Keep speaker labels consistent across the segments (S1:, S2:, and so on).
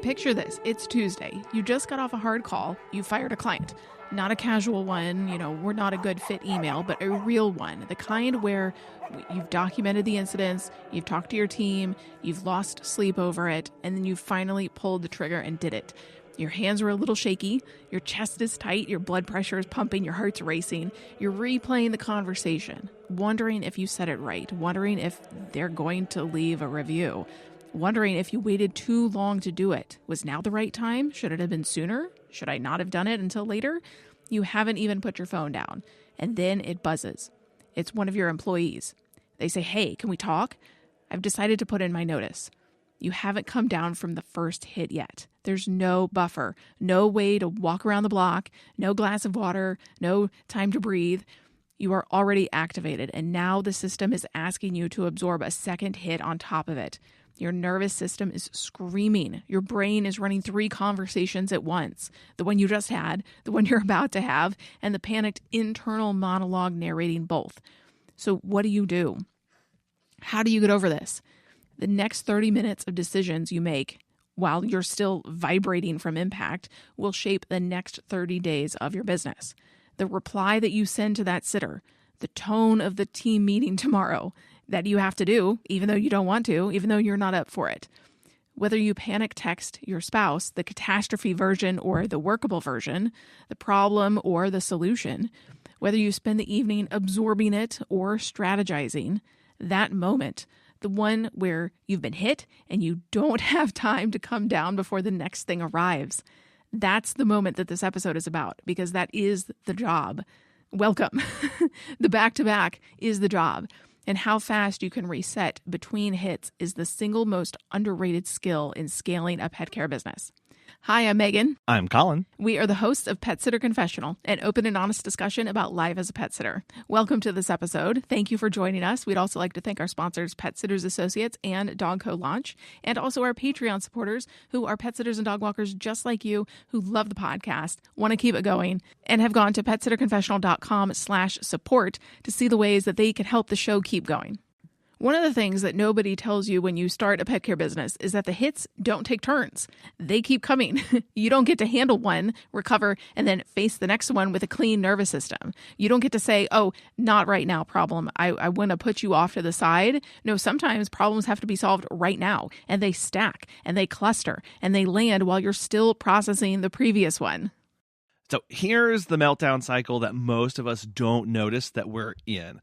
S1: Picture this. It's Tuesday. You just got off a hard call. You fired a client. Not a casual one, we're not a good fit email, but a real one. The kind where you've documented the incidents, you've talked to your team, you've lost sleep over it, and then you finally pulled the trigger and did it. Your hands are a little shaky, your chest is tight, your blood pressure is pumping, your heart's racing. You're replaying the conversation, wondering if you said it right, wondering if they're going to leave a review, wondering if you waited too long to do it. Was now the right time? Should it have been sooner? Should I not have done it until later? You haven't even put your phone down. And then it buzzes. It's one of your employees. They say, "Hey, can we talk? I've decided to put in my notice." You haven't come down from the first hit yet. There's no buffer, no way to walk around the block, no glass of water, no time to breathe. You are already activated, and now the system is asking you to absorb a second hit on top of it. Your nervous system is screaming. Your brain is running 3 conversations at once. The one you just had, the one you're about to have, and the panicked internal monologue narrating both. So what do? How do you get over this? The next 30 minutes of decisions you make while you're still vibrating from impact will shape the next 30 days of your business. The reply that you send to that sitter, the tone of the team meeting tomorrow that you have to do, even though you don't want to, even though you're not up for it. Whether you panic text your spouse, the catastrophe version or the workable version, the problem or the solution, whether you spend the evening absorbing it or strategizing, that moment, the one where you've been hit and you don't have time to come down before the next thing arrives, that's the moment that this episode is about, because that is the job. Welcome. The back-to-back is the job. And how fast you can reset between hits is the single most underrated skill in scaling a pet care business. Hi, I'm Megan.
S2: I'm Colin.
S1: We are the hosts of Pet Sitter Confessional, an open and honest discussion about life as a pet sitter. Welcome to this episode. Thank you for joining us. We'd also like to thank our sponsors, Pet Sitters Associates and Dog Co. Launch, and also our Patreon supporters who are pet sitters and dog walkers just like you, who love the podcast, want to keep it going, and have gone to petsitterconfessional.com/support to see the ways that they can help the show keep going. One of the things that nobody tells you when you start a pet care business is that the hits don't take turns. They keep coming. You don't get to handle one, recover, and then face the next one with a clean nervous system. You don't get to say, "Oh, not right now, problem. I want to put you off to the side." No, sometimes problems have to be solved right now, and they stack, and they cluster, and they land while you're still processing the previous one.
S2: So here's the meltdown cycle that most of us don't notice that we're in.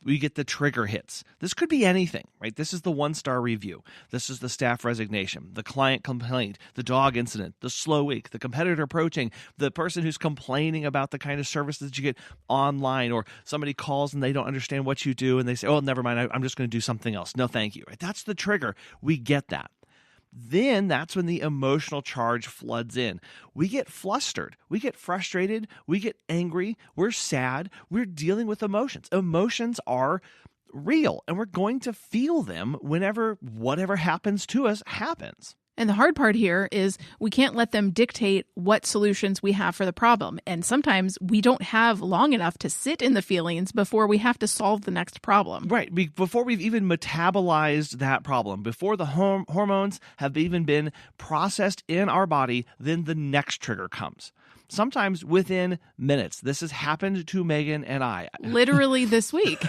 S2: We get the trigger hits. This could be anything, right? This is the 1-star review. This is the staff resignation, the client complaint, the dog incident, the slow week, the competitor approaching, the person who's complaining about the kind of services that you get online, or somebody calls and they don't understand what you do and they say, "Oh, never mind, I'm just going to do something else. No, thank you." Right? That's the trigger. We get that. Then that's when the emotional charge floods in. We get flustered. We get frustrated. We get angry. We're sad. We're dealing with emotions. Emotions are real, and we're going to feel them whenever whatever happens to us happens.
S1: And the hard part here is we can't let them dictate what solutions we have for the problem. And sometimes we don't have long enough to sit in the feelings before we have to solve the next problem.
S2: Right. Before we've even metabolized that problem, before the hormones have even been processed in our body, then the next trigger comes. Sometimes within minutes. This has happened to Megan and I.
S1: Literally this week.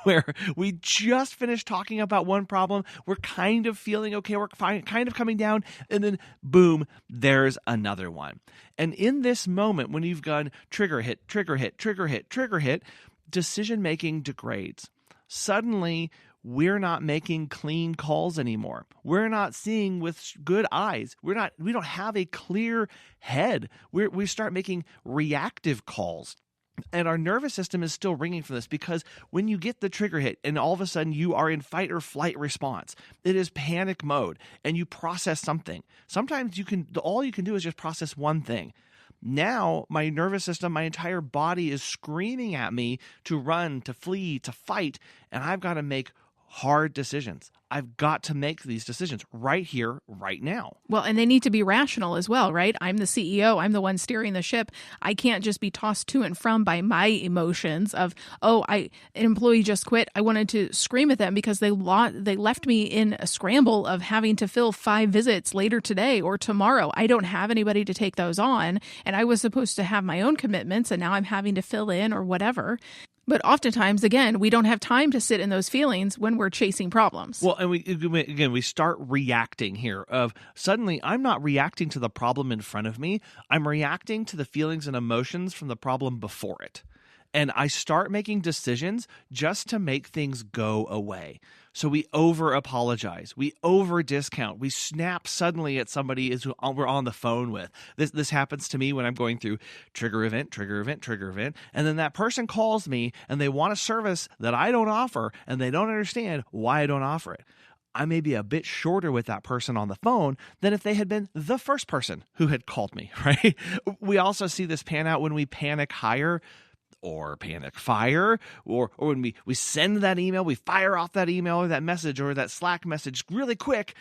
S2: Where we just finished talking about one problem, we're kind of feeling okay, we're kind of coming down, and then boom, there's another one. And in this moment, when you've gone trigger hit, trigger hit, trigger hit, trigger hit, decision-making degrades. Suddenly, we're not making clean calls anymore. We're not seeing with good eyes. We don't have a clear head. We start making reactive calls. And our nervous system is still ringing for this, because when you get the trigger hit and all of a sudden you are in fight or flight response, it is panic mode, and you process something. Sometimes all you can do is just process one thing. Now my nervous system, my entire body is screaming at me to run, to flee, to fight, and I've got to make hard decisions. I've got to make these decisions right here, right now.
S1: Well, and they need to be rational as well, right? I'm the CEO. I'm the one steering the ship. I can't just be tossed to and from by my emotions of, an employee just quit. I wanted to scream at them because they left me in a scramble of having to fill 5 visits later today or tomorrow. I don't have anybody to take those on, and I was supposed to have my own commitments, and now I'm having to fill in or whatever. But oftentimes, again, we don't have time to sit in those feelings when we're chasing problems.
S2: Well, and we start reacting here of suddenly I'm not reacting to the problem in front of me. I'm reacting to the feelings and emotions from the problem before it. And I start making decisions just to make things go away. So we over-apologize. We over-discount. We snap suddenly at somebody we're on the phone with. This happens to me when I'm going through trigger event. And then that person calls me and they want a service that I don't offer and they don't understand why I don't offer it. I may be a bit shorter with that person on the phone than if they had been the first person who had called me, right? We also see this pan out when we panic hire or panic fire, or when we send that email, we fire off that email or that message or that Slack message really quick,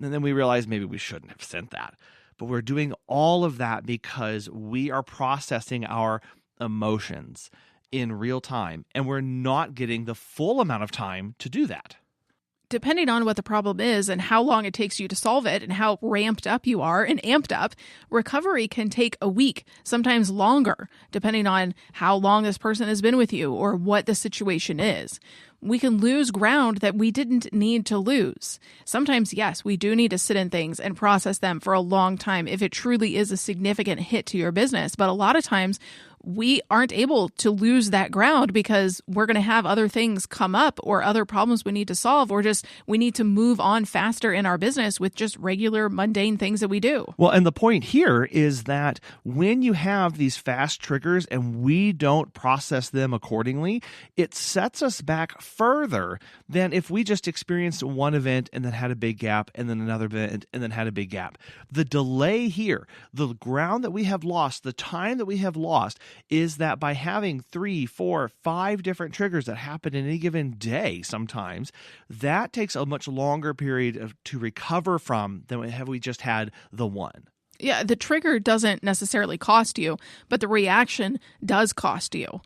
S2: and then we realize maybe we shouldn't have sent that. But we're doing all of that because we are processing our emotions in real time, and we're not getting the full amount of time to do that.
S1: Depending on what the problem is and how long it takes you to solve it and how ramped up you are and amped up, recovery can take a week, sometimes longer, depending on how long this person has been with you or what the situation is. We can lose ground that we didn't need to lose. Sometimes, yes, we do need to sit in things and process them for a long time if it truly is a significant hit to your business. But a lot of times, we aren't able to lose that ground because we're going to have other things come up or other problems we need to solve, or just we need to move on faster in our business with just regular mundane things that we do.
S2: Well, and the point here is that when you have these fast triggers and we don't process them accordingly, it sets us back further than if we just experienced one event and then had a big gap and then another event and then had a big gap. The delay here, the ground that we have lost, the time that we have lost, is that by having 3, 4, 5 different triggers that happen in any given day sometimes, that takes a much longer period to recover from than have we just had the one.
S1: Yeah, the trigger doesn't necessarily cost you, but the reaction does cost you,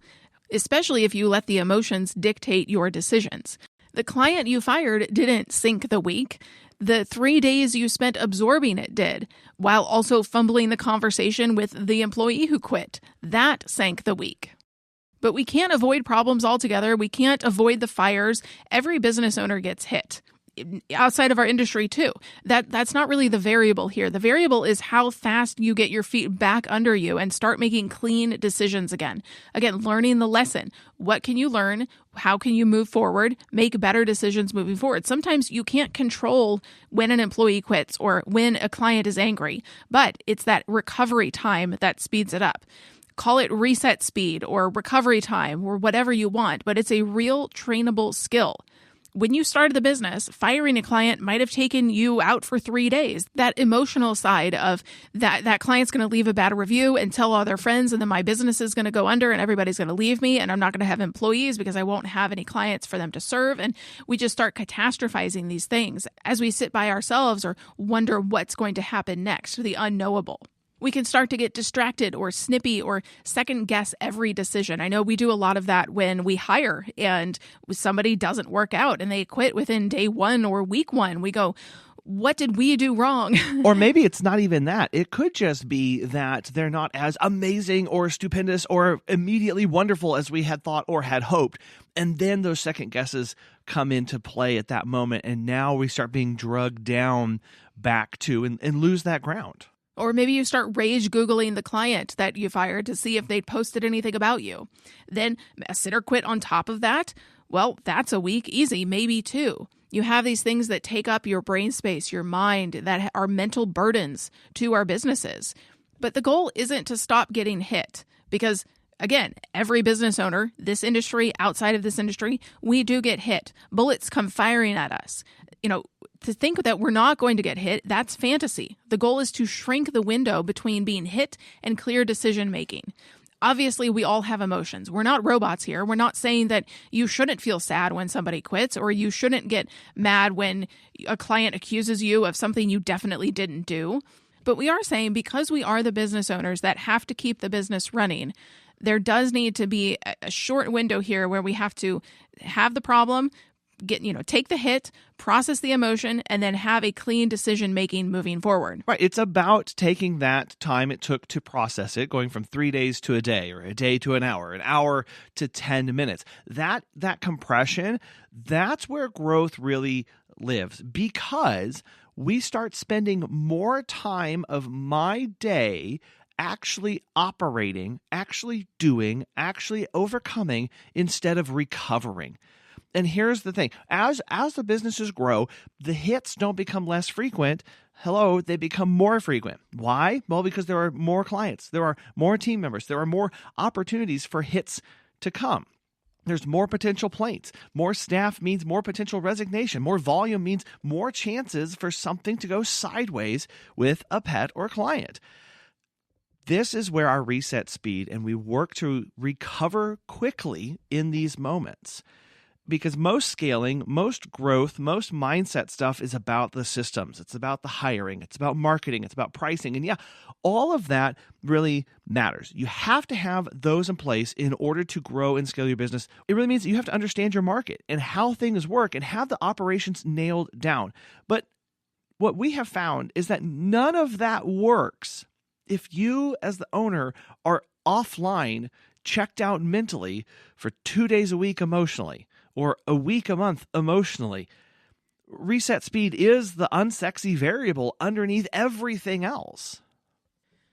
S1: especially if you let the emotions dictate your decisions. The client you fired didn't sink the week. The 3 days you spent absorbing it did, while also fumbling the conversation with the employee who quit. That sank the week. But we can't avoid problems altogether. We can't avoid the fires. Every business owner gets hit. Outside of our industry too. That's not really the variable here. The variable is how fast you get your feet back under you and start making clean decisions again. Again, learning the lesson. What can you learn? How can you move forward? Make better decisions moving forward. Sometimes you can't control when an employee quits or when a client is angry, but it's that recovery time that speeds it up. Call it reset speed or recovery time or whatever you want, but it's a real trainable skill. When you started the business, firing a client might have taken you out for 3 days. That emotional side of that client's going to leave a bad review and tell all their friends, and then my business is going to go under and everybody's going to leave me and I'm not going to have employees because I won't have any clients for them to serve. And we just start catastrophizing these things as we sit by ourselves or wonder what's going to happen next, the unknowable. We can start to get distracted or snippy or second guess every decision. I know we do a lot of that when we hire and somebody doesn't work out and they quit within day 1 or week 1. We go, what did we do wrong?
S2: Or maybe it's not even that. It could just be that they're not as amazing or stupendous or immediately wonderful as we had thought or had hoped. And then those second guesses come into play at that moment. And now we start being drugged down back to and lose that ground.
S1: Or maybe you start rage Googling the client that you fired to see if they'd posted anything about you. Then a sitter quit on top of that. Well, that's a week easy, maybe 2. You have these things that take up your brain space, your mind, that are mental burdens to our businesses. But the goal isn't to stop getting hit because, again, every business owner, this industry, outside of this industry, we do get hit. Bullets come firing at us. To think that we're not going to get hit, that's fantasy. The goal is to shrink the window between being hit and clear decision making. Obviously, we all have emotions. We're not robots here. We're not saying that you shouldn't feel sad when somebody quits, or you shouldn't get mad when a client accuses you of something you definitely didn't do. But we are saying, because we are the business owners that have to keep the business running, there does need to be a short window here where we have to have the problem, take the hit, process the emotion, and then have a clean decision making moving forward.
S2: Right. It's about taking that time it took to process it, going from 3 days to a day, or a day to an hour to 10 minutes. That compression, that's where growth really lives, because we start spending more time of my day actually operating, actually doing, actually overcoming, instead of recovering. And here's the thing. As the businesses grow, the hits don't become less frequent. They become more frequent. Why? Well, because there are more clients. There are more team members. There are more opportunities for hits to come. There's more potential plaints. More staff means more potential resignation. More volume means more chances for something to go sideways with a pet or client. This is where our reset speed, and we work to recover quickly in these moments. Because most scaling, most growth, most mindset stuff is about the systems. It's about the hiring. It's about marketing. It's about pricing. And yeah, all of that really matters. You have to have those in place in order to grow and scale your business. It really means that you have to understand your market and how things work and have the operations nailed down. But what we have found is that none of that works if you, as the owner, are offline, checked out mentally for 2 days a week emotionally, or a week a month emotionally. Reset speed is the unsexy variable underneath everything else.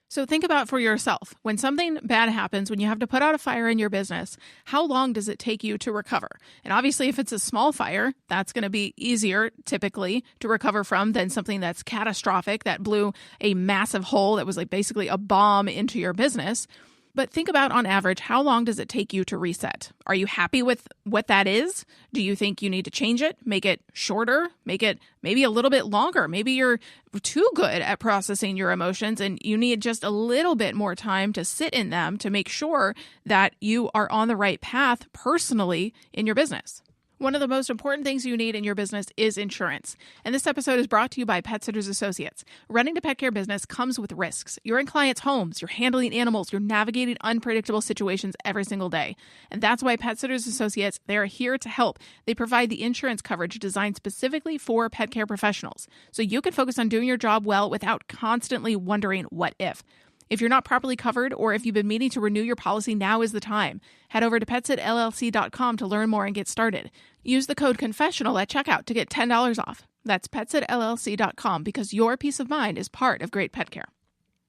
S1: So think about for yourself, when something bad happens, when you have to put out a fire in your business, how long does it take you to recover? And obviously, if it's a small fire, that's going to be easier typically to recover from than something that's catastrophic, that blew a massive hole that was like basically a bomb into your business. But think about, on average, how long does it take you to reset? Are you happy with what that is? Do you think you need to change it, make it shorter, make it maybe a little bit longer? Maybe you're too good at processing your emotions and you need just a little bit more time to sit in them to make sure that you are on the right path personally in your business. One of the most important things you need in your business is insurance. And this episode is brought to you by Pet Sitters Associates. Running a pet care business comes with risks. You're in clients' homes, you're handling animals, you're navigating unpredictable situations every single day. And that's why Pet Sitters Associates, they're here to help. They provide the insurance coverage designed specifically for pet care professionals, so you can focus on doing your job well without constantly wondering what if. If you're not properly covered, or if you've been meaning to renew your policy, now is the time. Head over to petsitllc.com to learn more and get started. Use the code Confessional at checkout to get $10 off. That's petsitllc.com, because your peace of mind is part of great pet care.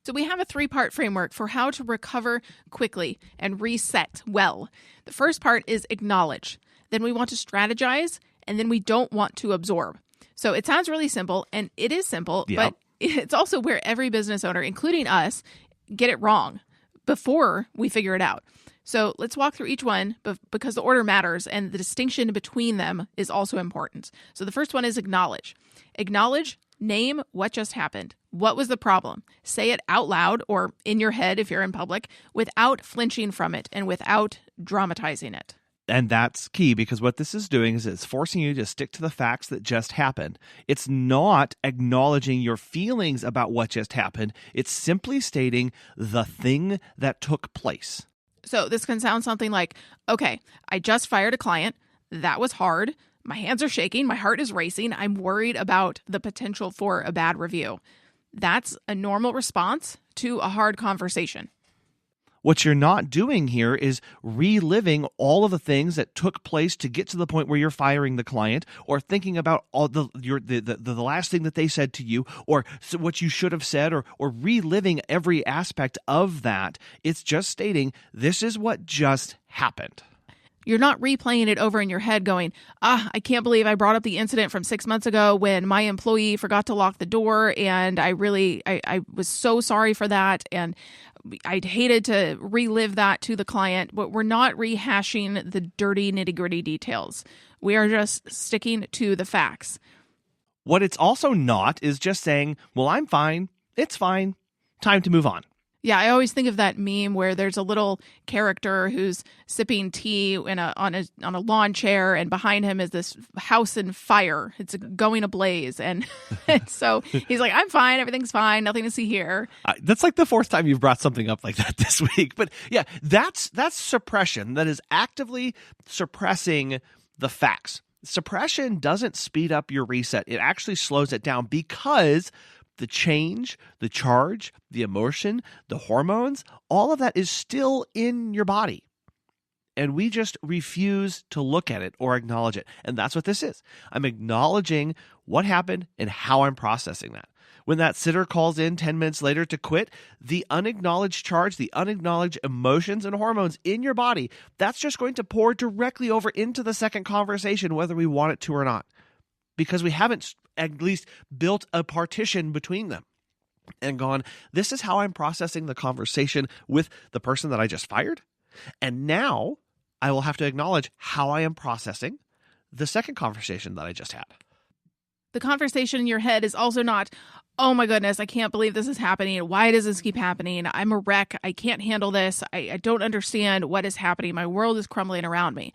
S1: So we have a 3-part framework for how to recover quickly and reset well. The first part is acknowledge. Then we want to strategize, and then we don't want to absorb. So it sounds really simple, and it is simple,
S2: Yep.
S1: but it's also where every business owner, including us, get it wrong before we figure it out. So let's walk through each one because the order matters and the distinction between them is also important. So the first one is acknowledge. Acknowledge, name what just happened. What was the problem? Say it out loud or in your head if you're in public without flinching from it and without dramatizing it.
S2: And that's key, because what this is doing is it's forcing you to stick to the facts that just happened. It's not acknowledging your feelings about what just happened. It's simply stating the thing that took place.
S1: So this can sound something like, okay, I just fired a client. That was hard. My hands are shaking. My heart is racing. I'm worried about the potential for a bad review. That's a normal response to a hard conversation.
S2: What you're not doing here is reliving all of the things that took place to get to the point where you're firing the client, or thinking about all the last thing that they said to you, or what you should have said, or reliving every aspect of that. It's just stating, this is what just happened.
S1: You're not replaying it over in your head going, I can't believe I brought up the incident from 6 months ago when my employee forgot to lock the door, and I was so sorry for that, and I'd hated to relive that to the client. But we're not rehashing the dirty nitty-gritty details. We are just sticking to the facts.
S2: What it's also not is just saying, well, I'm fine. It's fine. Time to move on.
S1: Yeah, I always think of that meme where there's a little character who's sipping tea on a lawn chair, and behind him is this house in fire. It's going ablaze, and so he's like, "I'm fine, everything's fine, nothing to see here."
S2: That's like the fourth time you've brought something up like that this week. But yeah, that's suppression. That is actively suppressing the facts. Suppression doesn't speed up your reset. It actually slows it down because the change, the charge, the emotion, the hormones, all of that is still in your body. And we just refuse to look at it or acknowledge it. And that's what this is. I'm acknowledging what happened and how I'm processing that. When that sitter calls in 10 minutes later to quit, the unacknowledged charge, the unacknowledged emotions and hormones in your body, that's just going to pour directly over into the second conversation, whether we want it to or not. Because we haven't at least built a partition between them and gone, this is how I'm processing the conversation with the person that I just fired. And now I will have to acknowledge how I am processing the second conversation that I just had.
S1: The conversation in your head is also not, oh my goodness, I can't believe this is happening. Why does this keep happening? I'm a wreck. I can't handle this. I don't understand what is happening. My world is crumbling around me.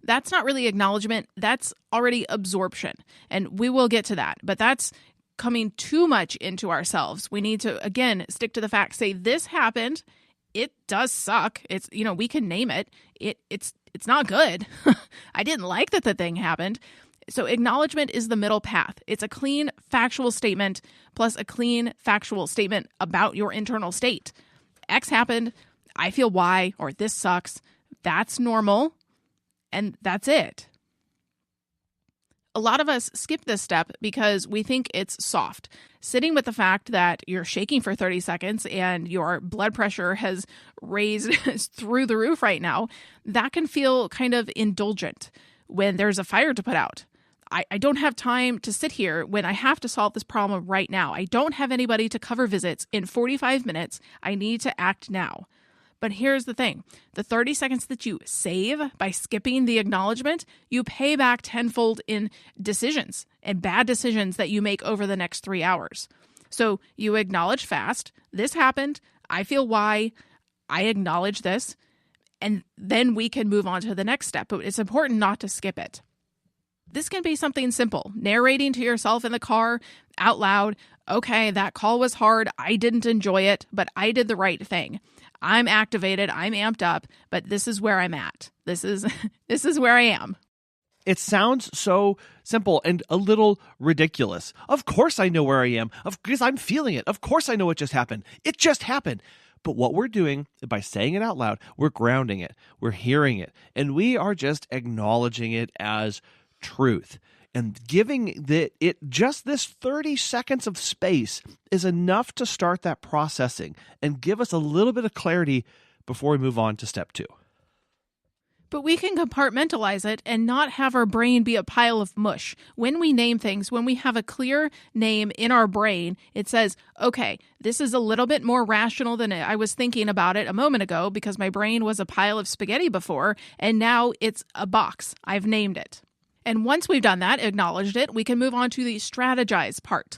S1: That's not really acknowledgement. That's already absorption. And we will get to that. But that's coming too much into ourselves. We need to, again, stick to the facts. Say, this happened. It does suck. It's, we can name it. It's not good. I didn't like that the thing happened. So acknowledgement is the middle path. It's a clean factual statement plus a clean factual statement about your internal state. X happened. I feel Y, or this sucks. That's normal. And that's it. A lot of us skip this step because we think it's soft. Sitting with the fact that you're shaking for 30 seconds and your blood pressure has raised through the roof right now, that can feel kind of indulgent when there's a fire to put out. I don't have time to sit here when I have to solve this problem right now. I don't have anybody to cover visits in 45 minutes. I need to act now. But here's the thing. The 30 seconds that you save by skipping the acknowledgement, you pay back tenfold in decisions and bad decisions that you make over the next 3 hours. So you acknowledge fast. This happened. I feel why. I acknowledge this. And then we can move on to the next step. But it's important not to skip it. This can be something simple. Narrating to yourself in the car out loud. Okay, that call was hard. I didn't enjoy it, but I did the right thing. I'm activated. I'm amped up, but this is where I'm at. This is where I am.
S2: It sounds so simple and a little ridiculous. Of course I know where I am, because I'm feeling it. Of course I know what just happened. It just happened. But what we're doing by saying it out loud, we're grounding it, we're hearing it, and we are just acknowledging it as truth. And giving it just this 30 seconds of space is enough to start that processing and give us a little bit of clarity before we move on to step 2.
S1: But we can compartmentalize it and not have our brain be a pile of mush. When we name things, when we have a clear name in our brain, it says, okay, this is a little bit more rational than I was thinking about it a moment ago because my brain was a pile of spaghetti before, and now it's a box. I've named it. And once we've done that, acknowledged it, we can move on to the strategize part,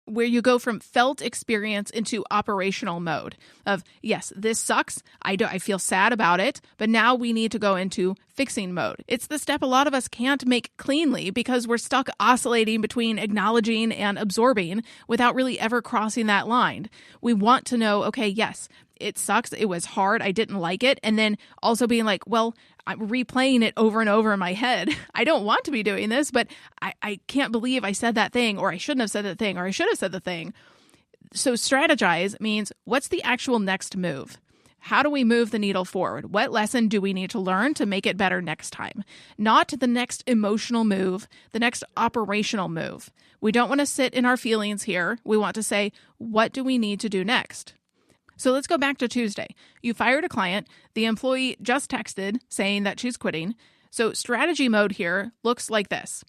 S1: where you go from felt experience into operational mode of, yes, this sucks. I feel sad about it, but now we need to go into fixing mode. It's the step a lot of us can't make cleanly because we're stuck oscillating between acknowledging and absorbing without really ever crossing that line. We want to know, okay, yes, it sucks. It was hard. I didn't like it. And then also being like, well, I'm replaying it over and over in my head. I don't want to be doing this, but I can't believe I said that thing, or I shouldn't have said that thing, or I should have said the thing. So strategize means, what's the actual next move? How do we move the needle forward? What lesson do we need to learn to make it better next time? Not the next emotional move, the next operational move. We don't want to sit in our feelings here. We want to say, what do we need to do next? So let's go back to Tuesday. You fired a client. The employee just texted saying that she's quitting. So strategy mode here looks like this.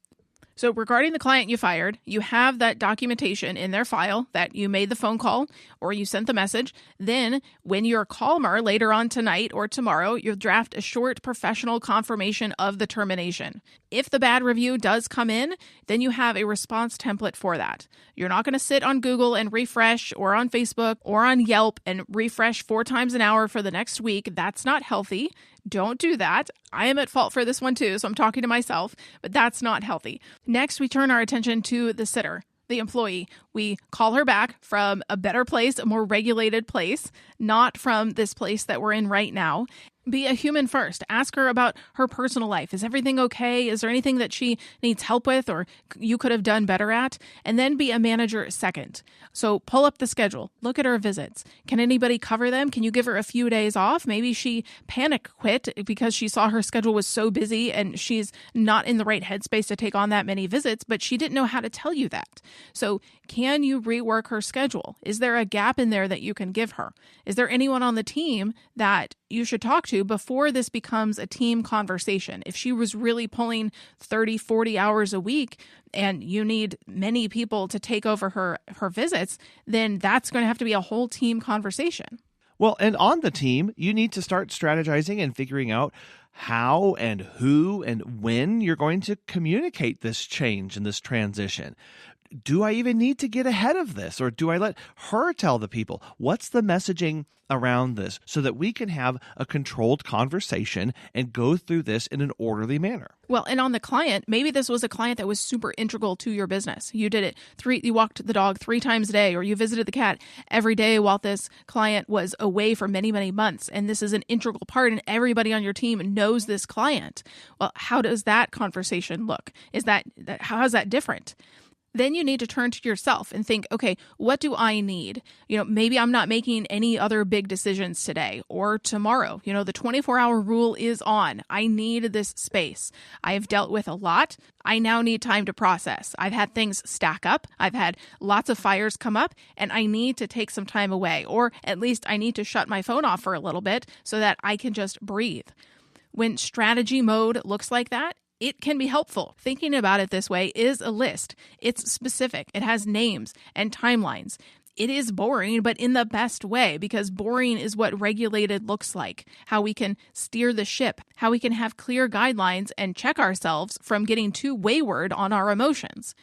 S1: So regarding the client you fired, you have that documentation in their file that you made the phone call or you sent the message. Then when you're calmer later on tonight or tomorrow, you'll draft a short professional confirmation of the termination. If the bad review does come in, then you have a response template for that. You're not going to sit on Google and refresh, or on Facebook or on Yelp and refresh 4 times an hour for the next week. That's not healthy. Don't do that. I am at fault for this one too, so I'm talking to myself, but that's not healthy. Next, we turn our attention to the sitter, the employee. We call her back from a better place, a more regulated place, not from this place that we're in right now. Be a human first. Ask her about her personal life. Is everything okay? Is there anything that she needs help with or you could have done better at? And then be a manager second. So pull up the schedule. Look at her visits. Can anybody cover them? Can you give her a few days off? Maybe she panic quit because she saw her schedule was so busy and she's not in the right headspace to take on that many visits, but she didn't know how to tell you that. So can you rework her schedule? Is there a gap in there that you can give her? Is there anyone on the team that you should talk to before this becomes a team conversation? If she was really pulling 30, 40 hours a week and you need many people to take over her visits, then that's going to have to be a whole team conversation.
S2: Well, and on the team, you need to start strategizing and figuring out how and who and when you're going to communicate this change and this transition. Do I even need to get ahead of this, or do I let her tell the people? What's the messaging around this so that we can have a controlled conversation and go through this in an orderly manner?
S1: Well, and on the client, maybe this was a client that was super integral to your business. You did it you walked the dog 3 times a day, or you visited the cat every day while this client was away for many, many months. And this is an integral part, and everybody on your team knows this client. Well, how does that conversation look? How is that different? Then you need to turn to yourself and think, okay, what do I need? Maybe I'm not making any other big decisions today or tomorrow. The 24-hour rule is on. I need this space. I have dealt with a lot. I now need time to process. I've had things stack up. I've had lots of fires come up, and I need to take some time away, or at least I need to shut my phone off for a little bit so that I can just breathe. When strategy mode looks like that, it can be helpful. Thinking about it this way is a list. It's specific. It has names and timelines. It is boring, but in the best way, because boring is what regulated looks like, how we can steer the ship, how we can have clear guidelines and check ourselves from getting too wayward on our emotions.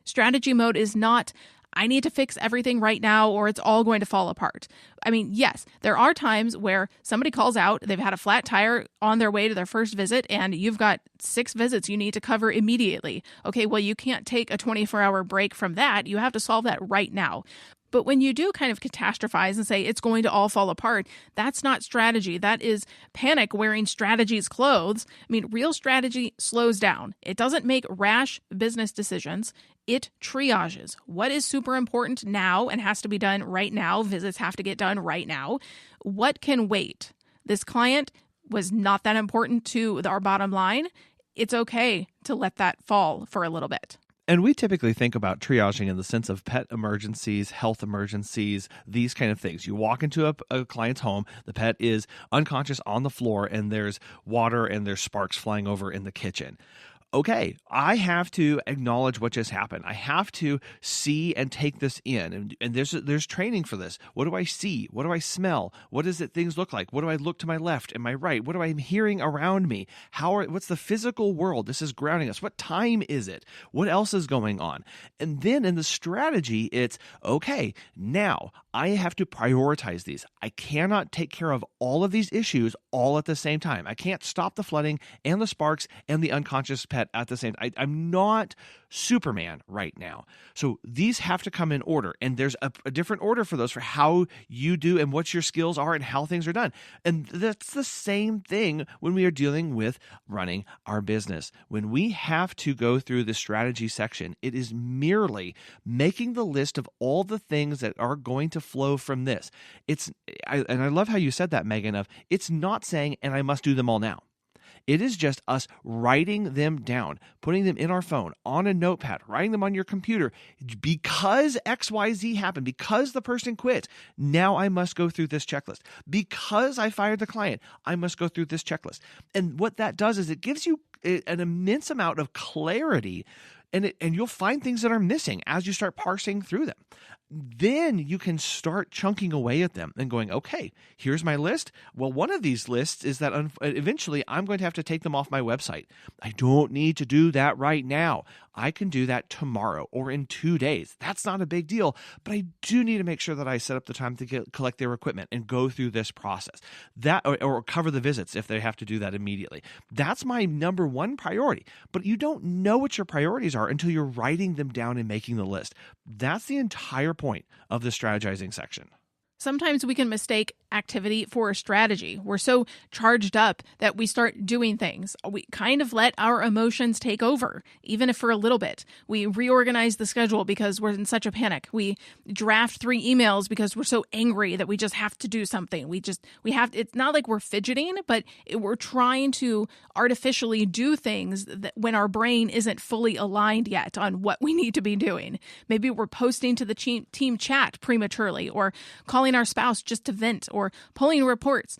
S1: Strategy mode is not, I need to fix everything right now or it's all going to fall apart. I mean, yes, there are times where somebody calls out, they've had a flat tire on their way to their first visit, and you've got 6 visits you need to cover immediately. Okay, well, you can't take a 24-hour break from that. You have to solve that right now. But when you do kind of catastrophize and say it's going to all fall apart, that's not strategy. That is panic wearing strategy's clothes. I mean, real strategy slows down. It doesn't make rash business decisions. It triages. What is super important now and has to be done right now? Visits have to get done right now. What can wait? This client was not that important to our bottom line. It's okay to let that fall for a little bit.
S2: And we typically think about triaging in the sense of pet emergencies, health emergencies, these kind of things. You walk into a client's home, the pet is unconscious on the floor, and there's water and there's sparks flying over in the kitchen. Okay, I have to acknowledge what just happened. I have to see and take this in. And there's training for this. What do I see? What do I smell? What does things look like? What do I look to my left and my right? What am I hearing around me? What's the physical world? This is grounding us. What time is it? What else is going on? And then in the strategy, it's, okay, now I have to prioritize these. I cannot take care of all of these issues all at the same time. I can't stop the flooding and the sparks and the unconscious pet at the same time. I'm not Superman right now. So these have to come in order. And there's a different order for those, for how you do and what your skills are and how things are done. And that's the same thing when we are dealing with running our business. When we have to go through the strategy section, it is merely making the list of all the things that are going to flow from this. And I love how you said that, Megan, of it's not saying, and I must do them all now. It is just us writing them down, putting them in our phone, on a notepad, writing them on your computer. Because XYZ happened, because the person quit, now I must go through this checklist. Because I fired the client, I must go through this checklist. And what that does is it gives you an immense amount of clarity, and you'll find things that are missing as you start parsing through them. then you can start chunking away at them and going, okay, here's my list. Well, one of these lists is that eventually I'm going to have to take them off my website. I don't need to do that right now. I can do that tomorrow or in 2 days. That's not a big deal, but I do need to make sure that I set up the time to collect their equipment and go through this process. That or cover the visits if they have to do that immediately. That's my number one priority. But you don't know what your priorities are until you're writing them down and making the list. That's the entire point of the strategizing section.
S1: Sometimes we can mistake activity for a strategy. We're so charged up that we start doing things. We kind of let our emotions take over, even if for a little bit. We reorganize the schedule because we're in such a panic. We draft 3 emails because we're so angry that we just have to do something. It's not like we're fidgeting, but we're trying to artificially do things that when our brain isn't fully aligned yet on what we need to be doing. Maybe we're posting to the team chat prematurely, or calling our spouse just to vent, or pulling reports.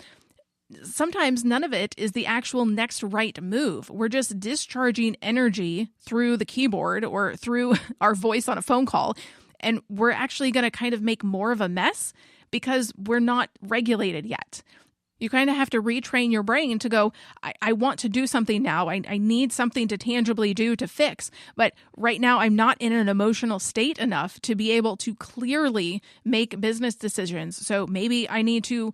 S1: Sometimes none of it is the actual next right move. We're just discharging energy through the keyboard or through our voice on a phone call, and we're actually going to kind of make more of a mess because we're not regulated yet. You kind of have to retrain your brain to go, I want to do something now. I need something to tangibly do to fix. But right now, I'm not in an emotional state enough to be able to clearly make business decisions. So maybe I need to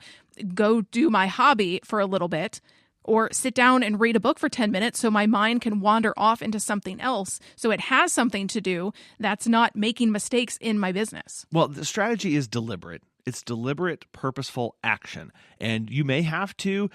S1: go do my hobby for a little bit, or sit down and read a book for 10 minutes so my mind can wander off into something else. So it has something to do that's not making mistakes in my business.
S2: Well, the strategy is deliberate. It's deliberate, purposeful action. And you may have to,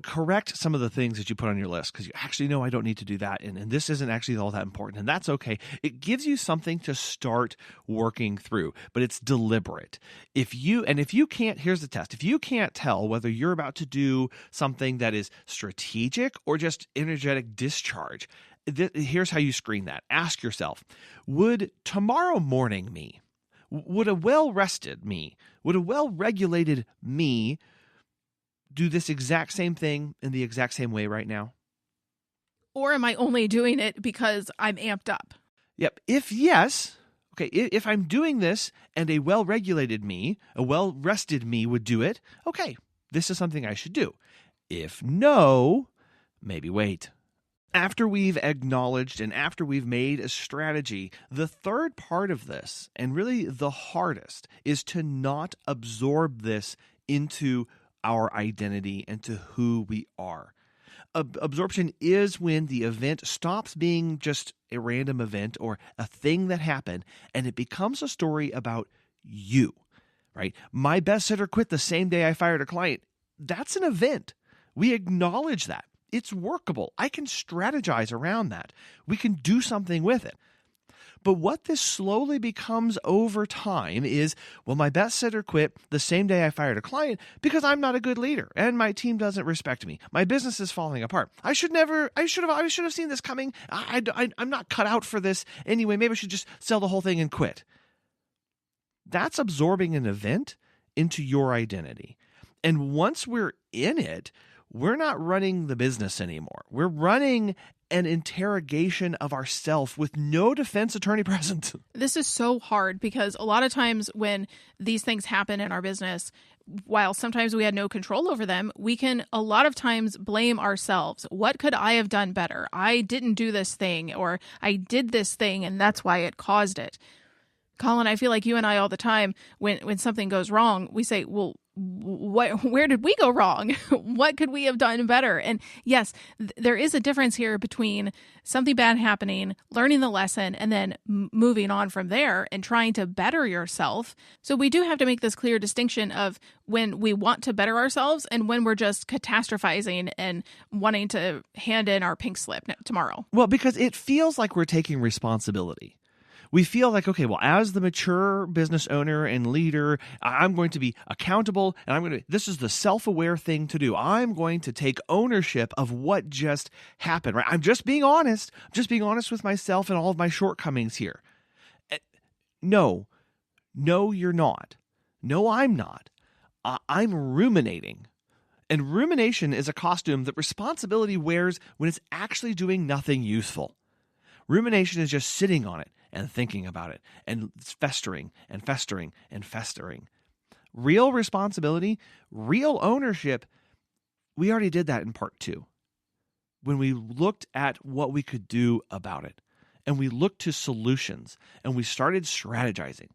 S2: correct some of the things that you put on your list because you actually know I don't need to do that. And this isn't actually all that important. And that's okay. It gives you something to start working through, but it's deliberate. If you can't, here's the test. If you can't tell whether you're about to do something that is strategic or just energetic discharge, here's how you screen that. Ask yourself, would tomorrow morning me, would a well-rested me, would a well-regulated me do this exact same thing in the exact same way right now?
S1: Or am I only doing it because I'm amped up?
S2: Yep. If yes, okay, if I'm doing this and a well-regulated me, a well-rested me would do it, okay, this is something I should do. If no, maybe wait. After we've acknowledged and after we've made a strategy, the third part of this, and really the hardest, is to not absorb this into our identity and to who we are. Absorption is when the event stops being just a random event or a thing that happened, and it becomes a story about you, right? My best sitter quit the same day I fired a client. That's an event. We acknowledge that. It's workable. I can strategize around that. We can do something with it. But what this slowly becomes over time is, well, my best sitter quit the same day I fired a client because I'm not a good leader and my team doesn't respect me. My business is falling apart. I should have seen this coming. I'm not cut out for this anyway. Maybe I should just sell the whole thing and quit. That's absorbing an event into your identity. And once we're in it, we're not running the business anymore. We're running an interrogation of ourself with no defense attorney present.
S1: This is so hard because a lot of times when these things happen in our business, while sometimes we had no control over them, we can a lot of times blame ourselves. What could I have done better? I didn't do this thing, or I did this thing and that's why it caused it. Colin, I feel like you and I all the time, when something goes wrong, we say, well, where did we go wrong? What could we have done better? And yes, there is a difference here between something bad happening, learning the lesson, and then moving on from there and trying to better yourself. So we do have to make this clear distinction of when we want to better ourselves and when we're just catastrophizing and wanting to hand in our pink slip tomorrow.
S2: Well, because it feels like we're taking responsibility. We feel like, okay, well, as the mature business owner and leader, I'm going to be accountable and this is the self-aware thing to do. I'm going to take ownership of what just happened, right? I'm just being honest. I'm just being honest with myself and all of my shortcomings here. No, you're not. No, I'm not. I'm ruminating. And rumination is a costume that responsibility wears when it's actually doing nothing useful. Rumination is just sitting on it and thinking about it and festering and festering and festering. Real responsibility, real ownership, we already did that in part 2 when we looked at what we could do about it and we looked to solutions and we started strategizing.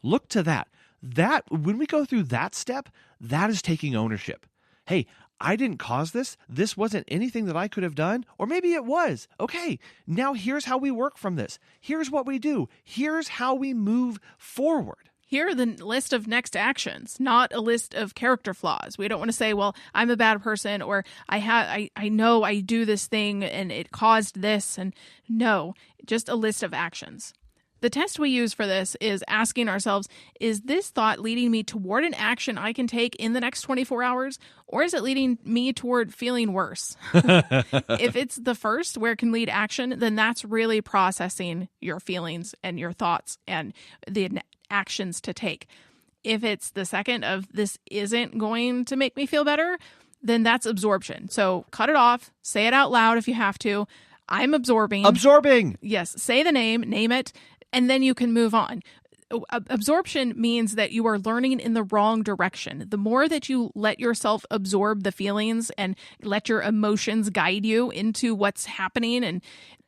S2: Look to that. That, when we go through that step, that is taking ownership. Hey, I didn't cause this. This wasn't anything that I could have done, or maybe it was. Okay, now here's how we work from this. Here's what we do. Here's how we move forward.
S1: Here are the list of next actions, not a list of character flaws. We don't want to say, well, I'm a bad person, or I know I do this thing and it caused this. And no, just a list of actions. The test we use for this is asking ourselves, is this thought leading me toward an action I can take in the next 24 hours, or is it leading me toward feeling worse? If it's the first, where it can lead action, then that's really processing your feelings and your thoughts and the actions to take. If it's the second of this isn't going to make me feel better, then that's absorption. So cut it off, say it out loud if you have to. I'm absorbing.
S2: Absorbing.
S1: Yes. Say the name it, and then you can move on. Absorption means that you are learning in the wrong direction. The more that you let yourself absorb the feelings and let your emotions guide you into what's happening, and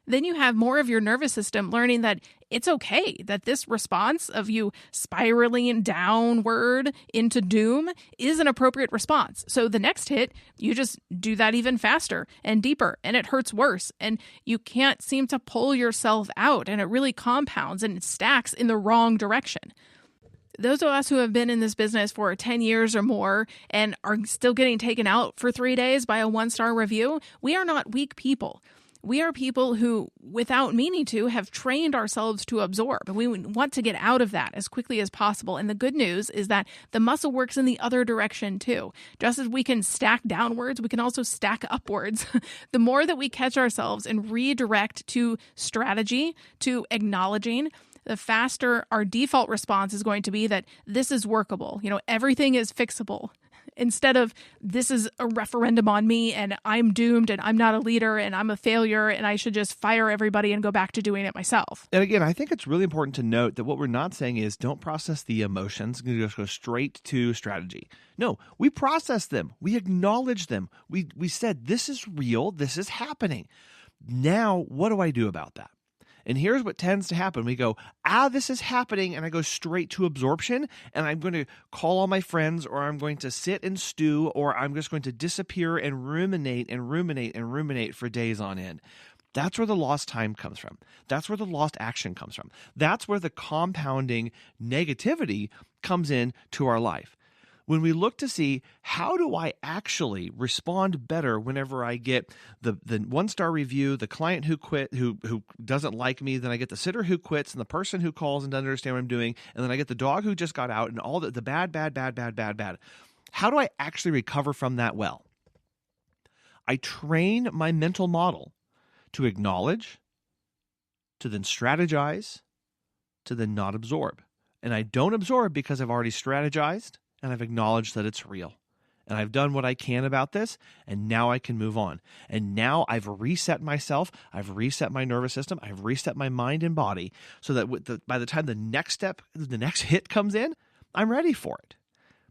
S1: then you have more of your nervous system learning that it's okay, that this response of you spiraling downward into doom is an appropriate response. So the next hit, you just do that even faster and deeper, and it hurts worse, and you can't seem to pull yourself out, and it really compounds and it stacks in the wrong direction. Those of us who have been in this business for 10 years or more and are still getting taken out for 3 days by a 1-star review, we are not weak people. We are people who, without meaning to, have trained ourselves to absorb. We want to get out of that as quickly as possible. And the good news is that the muscle works in the other direction too. Just as we can stack downwards, we can also stack upwards. The more that we catch ourselves and redirect to strategy, to acknowledging, the faster our default response is going to be that this is workable. Everything is fixable. Instead of this is a referendum on me and I'm doomed and I'm not a leader and I'm a failure and I should just fire everybody and go back to doing it myself.
S2: And again, I think it's really important to note that what we're not saying is don't process the emotions, just go straight to strategy. No, we process them. We acknowledge them. We said, this is real. This is happening. Now, what do I do about that? And here's what tends to happen. We go, this is happening, and I go straight to absorption, and I'm going to call all my friends, or I'm going to sit and stew, or I'm just going to disappear and ruminate and ruminate and ruminate for days on end. That's where the lost time comes from. That's where the lost action comes from. That's where the compounding negativity comes in to our life. When we look to see how do I actually respond better whenever I get the 1-star review, the client who quit, who doesn't like me, then I get the sitter who quits and the person who calls and doesn't understand what I'm doing, and then I get the dog who just got out and all the bad. How do I actually recover from that well? I train my mental model to acknowledge, to then strategize, to then not absorb. And I don't absorb because I've already strategized, and I've acknowledged that it's real. And I've done what I can about this, and now I can move on. And now I've reset myself, I've reset my nervous system, I've reset my mind and body, so that by the time the next hit comes in, I'm ready for it.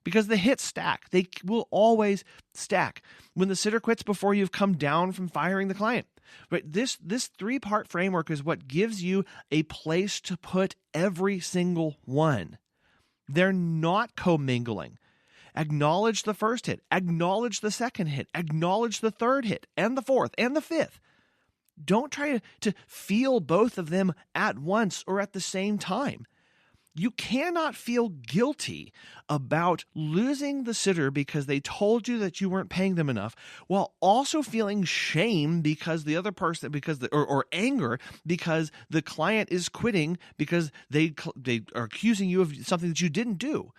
S2: Because the hits stack. They will always stack. When the sitter quits before you've come down from firing the client. Right? This 3-part framework is what gives you a place to put every single one. They're not commingling. Acknowledge the first hit. Acknowledge the second hit. Acknowledge the third hit and the fourth and the fifth. Don't try to feel both of them at once or at the same time. You cannot feel guilty about losing the sitter because they told you that you weren't paying them enough, while also feeling shame because the other person, or anger because the client is quitting because they are accusing you of something that you didn't do.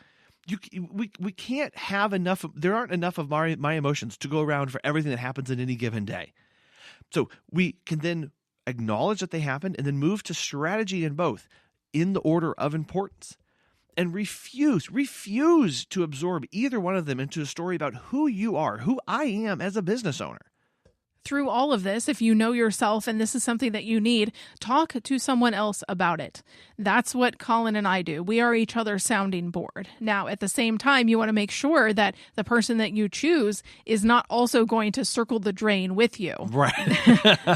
S2: We can't have enough. There aren't enough of my emotions to go around for everything that happens in any given day. So we can then acknowledge that they happened and then move to strategy in both, in the order of importance, and refuse to absorb either one of them into a story about who you are, who I am as a business owner.
S1: Through all of this, if you know yourself and this is something that you need, talk to someone else about it. That's what Colin and I do. We are each other's sounding board. Now, at the same time, you want to make sure that the person that you choose is not also going to circle the drain with you.
S2: Right.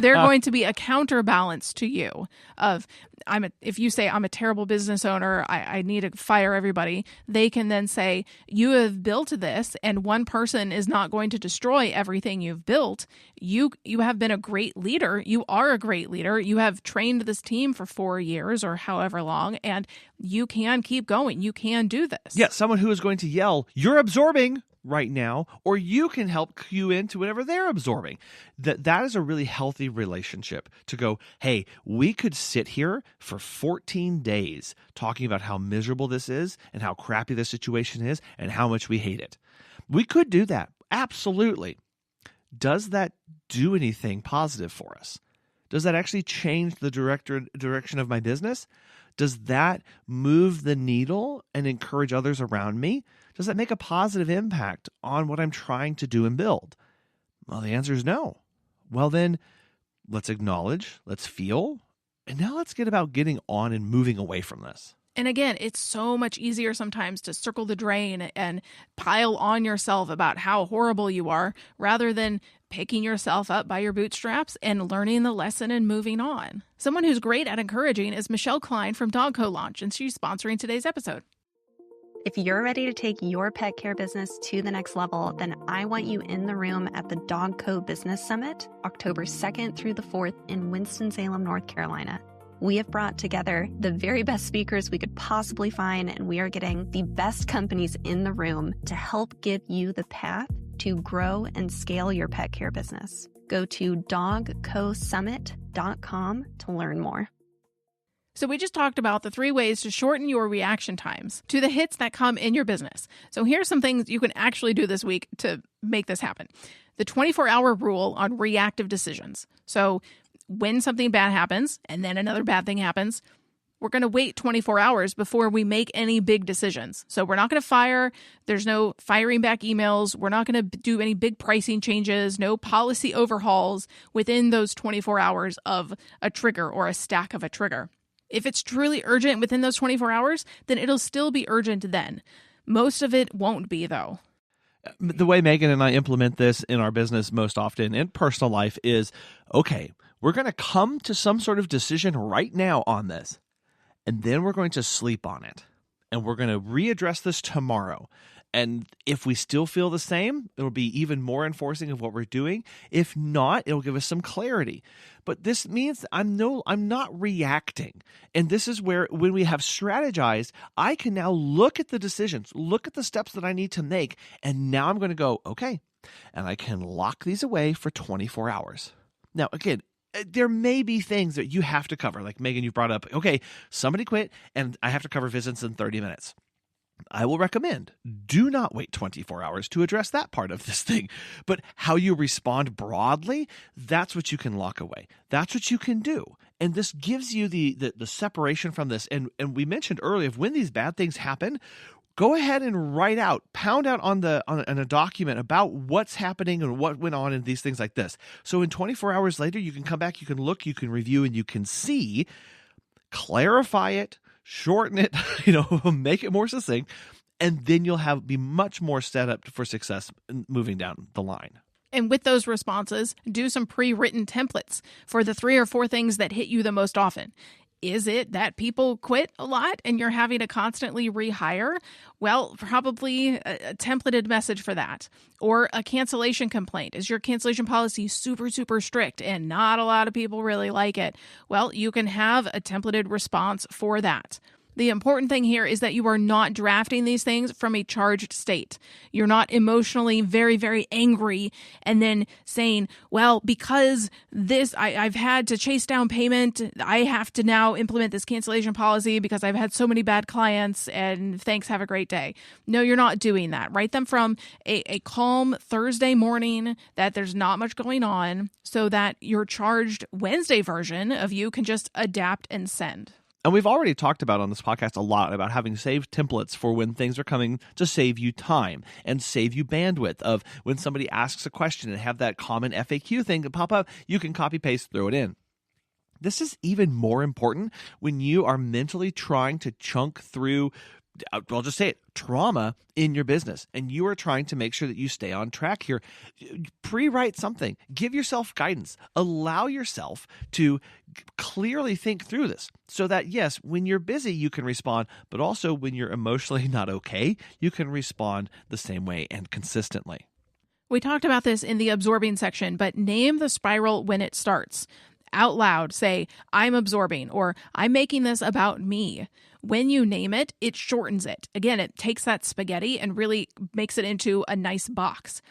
S1: They're going to be a counterbalance to you of, if you say, I'm a terrible business owner, I need to fire everybody, they can then say, you have built this and one person is not going to destroy everything you've built. You have been a great leader. You are a great leader. You have trained this team for 4 years or however long, and you can keep going. You can do this.
S2: Yeah, someone who is going to yell, you're absorbing right now, or you can help cue into whatever they're absorbing. That is a really healthy relationship to go, hey, we could sit here for 14 days talking about how miserable this is and how crappy the situation is and how much we hate it. We could do that. Absolutely. Does that do anything positive for us? Does that actually change the direction of my business? Does that move the needle and encourage others around me? Does that make a positive impact on what I'm trying to do and build? Well, the answer is no. Well, then let's acknowledge, let's feel, and now let's get about getting on and moving away from this.
S1: And again, it's so much easier sometimes to circle the drain and pile on yourself about how horrible you are rather than picking yourself up by your bootstraps and learning the lesson and moving on. Someone who's great at encouraging is Michelle Klein from Dogco Launch, and she's sponsoring today's episode.
S3: If you're ready to take your pet care business to the next level, then I want you in the room at the Dogco Business Summit, October 2nd through the 4th in Winston-Salem, North Carolina. We have brought together the very best speakers we could possibly find, and we are getting the best companies in the room to help give you the path to grow and scale your pet care business. Go to dogcosummit.com to learn more.
S1: So we just talked about the 3 ways to shorten your reaction times to the hits that come in your business. So here's some things you can actually do this week to make this happen. The 24-hour rule on reactive decisions. So when something bad happens and then another bad thing happens, we're going to wait 24 hours before we make any big decisions. So we're not going to fire. There's no firing back emails. We're not going to do any big pricing changes, no policy overhauls within those 24 hours of a trigger or a stack of a trigger. If it's truly urgent within those 24 hours, then it'll still be urgent then. Most of it won't be, though.
S2: The way Megan and I implement this in our business most often in personal life is, okay, we're going to come to some sort of decision right now on this, and then we're going to sleep on it, and we're going to readdress this tomorrow. And if we still feel the same, it'll be even more enforcing of what we're doing. If not, it'll give us some clarity. But this means I'm not reacting. And this is where, when we have strategized, I can now look at the decisions, look at the steps that I need to make, and now I'm going to go, okay, and I can lock these away for 24 hours. Now, again, there may be things that you have to cover. Like Megan, you brought up, okay, somebody quit and I have to cover visits in 30 minutes. I will recommend, do not wait 24 hours to address that part of this thing. But how you respond broadly, that's what you can lock away. That's what you can do. And this gives you the separation from this. And we mentioned earlier, when these bad things happen, go ahead and pound out on a document about what's happening and what went on and these things like this. So in 24 hours later, you can come back, you can look, you can review, and you can see, clarify it, shorten it, make it more succinct, and then you'll be much more set up for success moving down the line.
S1: And with those responses, do some pre-written templates for the 3 or 4 things that hit you the most often. Is it that people quit a lot and you're having to constantly rehire? Well, probably a templated message for that. Or a cancellation complaint. Is your cancellation policy super, super strict and not a lot of people really like it? Well, you can have a templated response for that. The important thing here is that you are not drafting these things from a charged state. You're not emotionally very, very angry and then saying, well, because I've had to chase down payment, I have to now implement this cancellation policy because I've had so many bad clients and thanks, have a great day. No, you're not doing that. Write them from a calm Thursday morning that there's not much going on so that your charged Wednesday version of you can just adapt and send.
S2: And we've already talked about on this podcast a lot about having saved templates for when things are coming to save you time and save you bandwidth of when somebody asks a question and have that common FAQ thing to pop up, you can copy paste, throw it in. This is even more important when you are mentally trying to chunk through, I'll just say it, trauma in your business, and you are trying to make sure that you stay on track here. Pre-write something. Give yourself guidance. Allow yourself to clearly think through this so that, yes, when you're busy, you can respond, but also when you're emotionally not okay, you can respond the same way and consistently.
S1: We talked about this in the absorbing section, but name the spiral when it starts. Out loud, say, I'm absorbing, or I'm making this about me. When you name it, it shortens it. Again, it takes that spaghetti and really makes it into a nice box.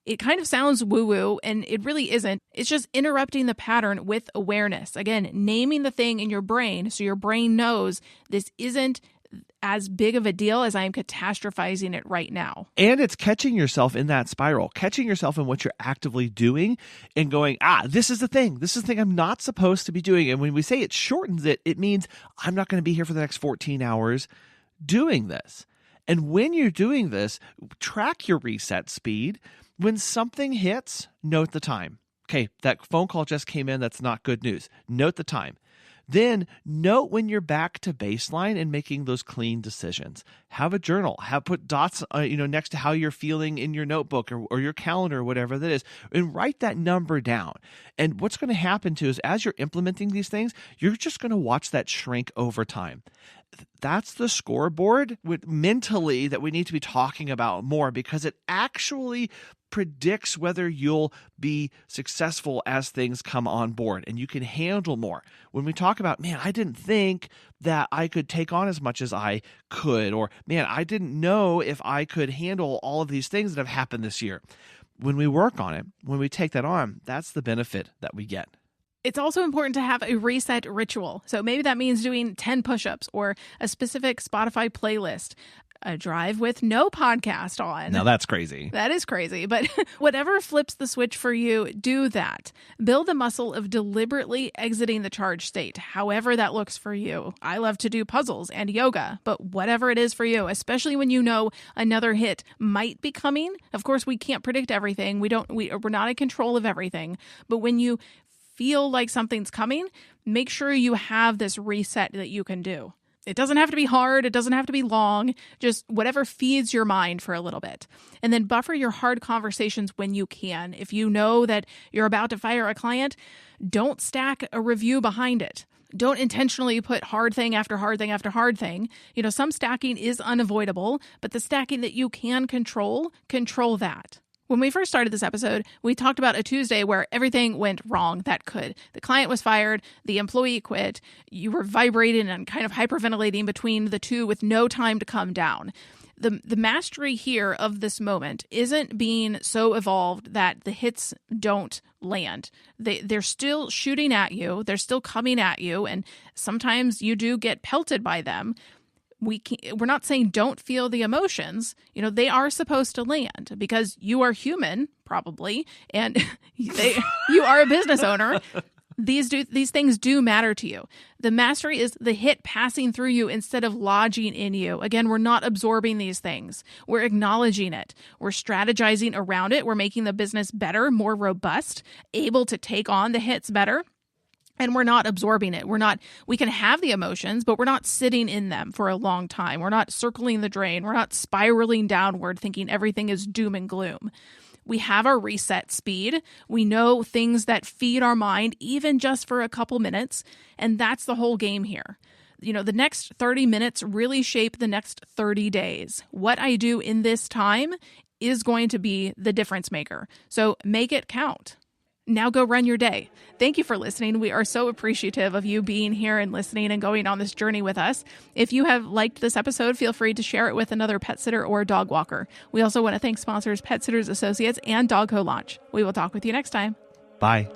S1: It kind of sounds woo-woo, and it really isn't. It's just interrupting the pattern with awareness. Again, naming the thing in your brain so your brain knows this isn't as big of a deal as I am catastrophizing it right now.
S2: And it's catching yourself in that spiral, catching yourself in what you're actively doing and going, this is the thing. This is the thing I'm not supposed to be doing. And when we say it shortens it, it means I'm not going to be here for the next 14 hours doing this. And when you're doing this, track your reset speed. When something hits, note the time. Okay, that phone call just came in. That's not good news. Note the time. Then note when you're back to baseline and making those clean decisions. Have a journal. Put dots next to how you're feeling in your notebook or your calendar or whatever that is, and write that number down. And what's going to happen too is as you're implementing these things, you're just going to watch that shrink over time. That's the scoreboard mentally that we need to be talking about more, because it actually predicts whether you'll be successful as things come on board and you can handle more. When we talk about, man, I didn't think that I could take on as much as I could, or man, I didn't know if I could handle all of these things that have happened this year. When we work on it, when we take that on, that's the benefit that we get.
S1: It's also important to have a reset ritual. So maybe that means doing 10 push-ups or a specific Spotify playlist, a drive with no podcast on.
S2: Now that's crazy.
S1: That is crazy. But whatever flips the switch for you, do that. Build the muscle of deliberately exiting the charge state, however that looks for you. I love to do puzzles and yoga, but whatever it is for you, especially when you know another hit might be coming. Of course, we can't predict everything. We're not in control of everything. But when you feel like something's coming, make sure you have this reset that you can do. It doesn't have to be hard. It doesn't have to be long. Just whatever feeds your mind for a little bit. And then buffer your hard conversations when you can. If you know that you're about to fire a client, don't stack a review behind it. Don't intentionally put hard thing after hard thing after hard thing. Some stacking is unavoidable, but the stacking that you can control that. When we first started this episode, we talked about a Tuesday where everything went wrong that could. The client was fired, the employee quit, you were vibrating and kind of hyperventilating between the two with no time to come down. The mastery here of this moment isn't being so evolved that the hits don't land. They're still shooting at you, they're still coming at you, and sometimes you do get pelted by them. We're not saying don't feel the emotions. They are supposed to land because you are human, probably, and you are a business owner. These things do matter to you. The mastery is the hit passing through you instead of lodging in you. Again, we're not absorbing these things. We're acknowledging it. We're strategizing around it. We're making the business better, more robust, able to take on the hits better. And we're not absorbing it. We can have the emotions, but we're not sitting in them for a long time. We're not circling the drain. We're not spiraling downward thinking everything is doom and gloom. We have our reset speed. We know things that feed our mind, even just for a couple minutes. And that's the whole game here. The next 30 minutes really shape the next 30 days. What I do in this time is going to be the difference maker. So make it count. Now go run your day. Thank you for listening. We are so appreciative of you being here and listening and going on this journey with us. If you have liked this episode, feel free to share it with another pet sitter or dog walker. We also want to thank sponsors Pet Sitters Associates and Dogco Launch. We will talk with you next time.
S2: Bye.